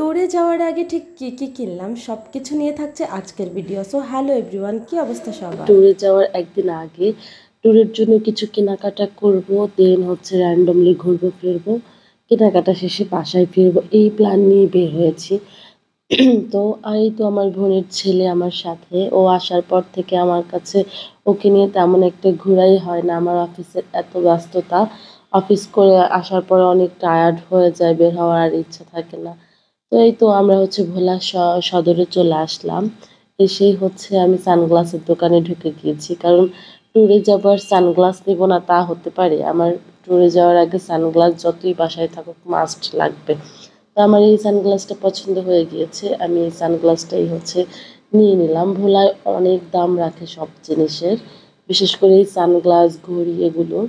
ট্যুরে যাওয়ার আগে ঠিক কী কিনলাম সবকিছু নিয়ে থাকছে আজকের ভিডিও। সো হ্যালো এভরিওয়ান, কি অবস্থা সবার? ট্যুরে যাওয়ার একদিন আগে ট্যুরের জন্য কিছু কেনাকাটা করব, দেন হচ্ছে র্যান্ডমলি ঘুরবো ফিরবো, কেনাকাটা শেষে বাসায় ফিরবো, এই প্ল্যান নিয়ে বের হয়েছি। তো এই তো আমার বোনের ছেলে আমার সাথে, ও আসার পর থেকে আমার কাছে ওকে নিয়ে তেমন একটা ঘোরাই হয় না। আমার অফিসের এত ব্যস্ততা, অফিস করে আসার পরে অনেক টায়ার্ড হয়ে যায়, বের হওয়ার আর ইচ্ছা থাকে না। তো এই তো আমরা হচ্ছে ভোলা সদরে চলে আসলাম। এসেই হচ্ছে আমি সানগ্লাসের দোকানে ঢুকে গিয়েছি, কারণ ট্যুরে যাবার সানগ্লাস নিব না তা হতে পারে? আমার ট্যুরে যাওয়ার আগে সানগ্লাস যতই বাসায় থাকুক মাস্ট লাগবে। তো আমার এই সানগ্লাসটা পছন্দ হয়ে গিয়েছে, আমি এই সানগ্লাসটাই হচ্ছে নিয়ে নিলাম। ভোলায় অনেক দাম রাখে সব জিনিসের, বিশেষ করে এই সানগ্লাস, ঘড়ি এগুলোর।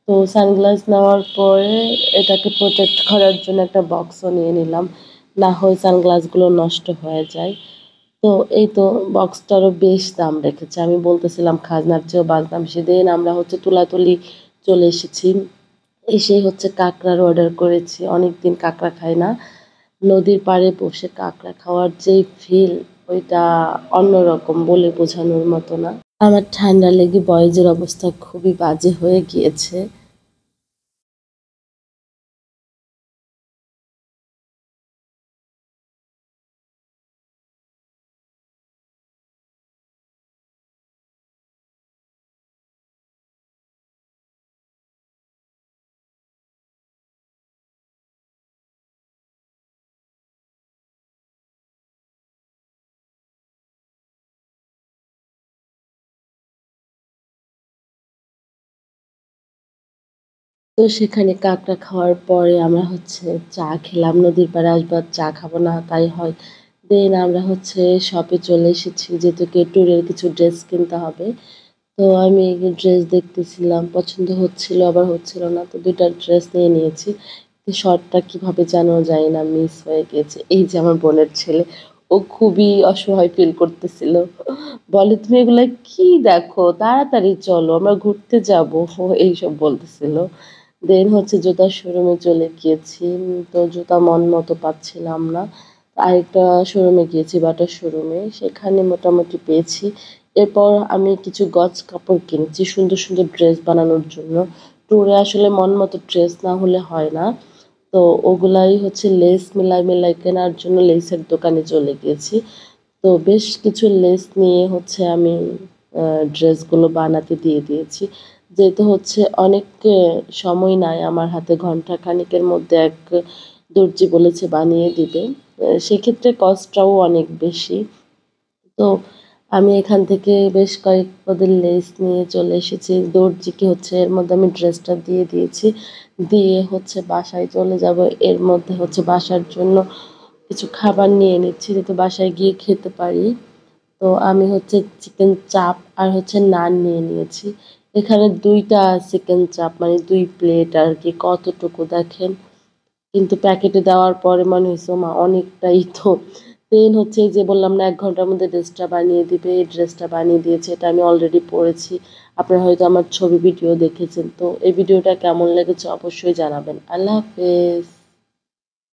তো সানগ্লাস নেওয়ার পরে এটাকে প্রোটেক্ট করার জন্য একটা বক্সও নিয়ে নিলাম, না হয় সানগ্লাসগুলো নষ্ট হয়ে যায়। তো এই তো বক্সটারও বেশ দাম রেখেছে, আমি বলতেছিলাম খাজনার চেয়েও বাজদাম। সেদিন আমরা হচ্ছে তুলাতুলি চলে এসেছি, এসেই হচ্ছে কাঁকড়ার অর্ডার করেছি। অনেকদিন কাঁকড়া খাই না, নদীর পাড়ে বসে কাঁকড়া খাওয়ার যেই ফিল, ওইটা অন্যরকম, বলে বোঝানোর মতো না। আমার ঠান্ডা লেগে বয়েজের অবস্থা খুবই বাজে হয়ে গিয়েছে। তো সেখানে কাঁকড়া খাওয়ার পরে আমরা হচ্ছে চা খেলাম। নদীর পাড়ে আসবো আর চা খাবো না তাই হয়? দেন আমরা হচ্ছে শপে চলে এসেছি, যেহেতু ট্যুরের কিছু ড্রেস কিনতে হবে। তো আমি ড্রেস দেখতেছিলাম, পছন্দ হচ্ছিল আবার হচ্ছিল না, তো 2টা ড্রেস নিয়ে নিয়েছি। শর্টটা কিভাবে যেন জানি না মিস হয়ে গিয়েছে। এই যে আমার বোনের ছেলে, ও খুবই অসহায় ফিল করতেছিল, বলে তুমি এগুলা কি দেখো, তাড়াতাড়ি চলো আমরা ঘুরতে যাবো, ও এইসব বলতেছিল। দেন হচ্ছে জুতার শোরুমে চলে গিয়েছি, তো জুতা মন মতো পাচ্ছিলাম না। আরেকটা শোরুমে গিয়েছি, বাটার শোরুমে, সেখানে মোটামুটি পেয়েছি। এরপর আমি কিছু গজ কাপড় কিনেছি সুন্দর সুন্দর ড্রেস বানানোর জন্য। ট্যুরে আসলে মন মতো ড্রেস না হলে হয় না, তো ওগুলাই হচ্ছে লেস মিলাই মিলাই কেনার জন্য লেসের দোকানে চলে গিয়েছি। তো বেশ কিছু লেস নিয়ে হচ্ছে আমি ড্রেসগুলো বানাতে দিয়ে দিয়েছি। যেহেতু হচ্ছে অনেক সময় নাই আমার হাতে, ঘন্টা খানেকের মধ্যে এক দর্জি বলেছে বানিয়ে দিবে। সেক্ষেত্রে কস্টটাও অনেক বেশি। তো আমি এখান থেকে বেশ কয়েক পদের লেস নিয়ে চলে এসেছি। দর্জিকে হচ্ছে এর মধ্যে আমি ড্রেসটা দিয়ে দিয়েছি। দিয়ে হচ্ছে বাসায় চলে যাব। এর মধ্যে হচ্ছে বাসার জন্য কিছু খাবার নিয়ে নিচ্ছি, যাতে বাসায় গিয়ে খেতে পারি। তো আমি হচ্ছে চিকেন চাপ আর হচ্ছে নান নিয়ে নিয়েছি। এখানে 2টা চিকেন চাপ, মানে 2 প্লেট আর কি, কতটুকু দেখেন। কিন্তু প্যাকেটে দেওয়ার পরে মনে হয়েছে ওমা অনেকটাই তো। দেন হচ্ছে এই যে বললাম না 1 ঘন্টার মধ্যে ড্রেসটা বানিয়ে দিবে, এই ড্রেসটা বানিয়ে দিয়েছে। এটা আমি অলরেডি পড়েছি, আপনারা হয়তো আমার ছবি ভিডিও দেখেছেন। তো এই ভিডিওটা কেমন লেগেছে অবশ্যই জানাবেন। আল্লাহ হাফেজ।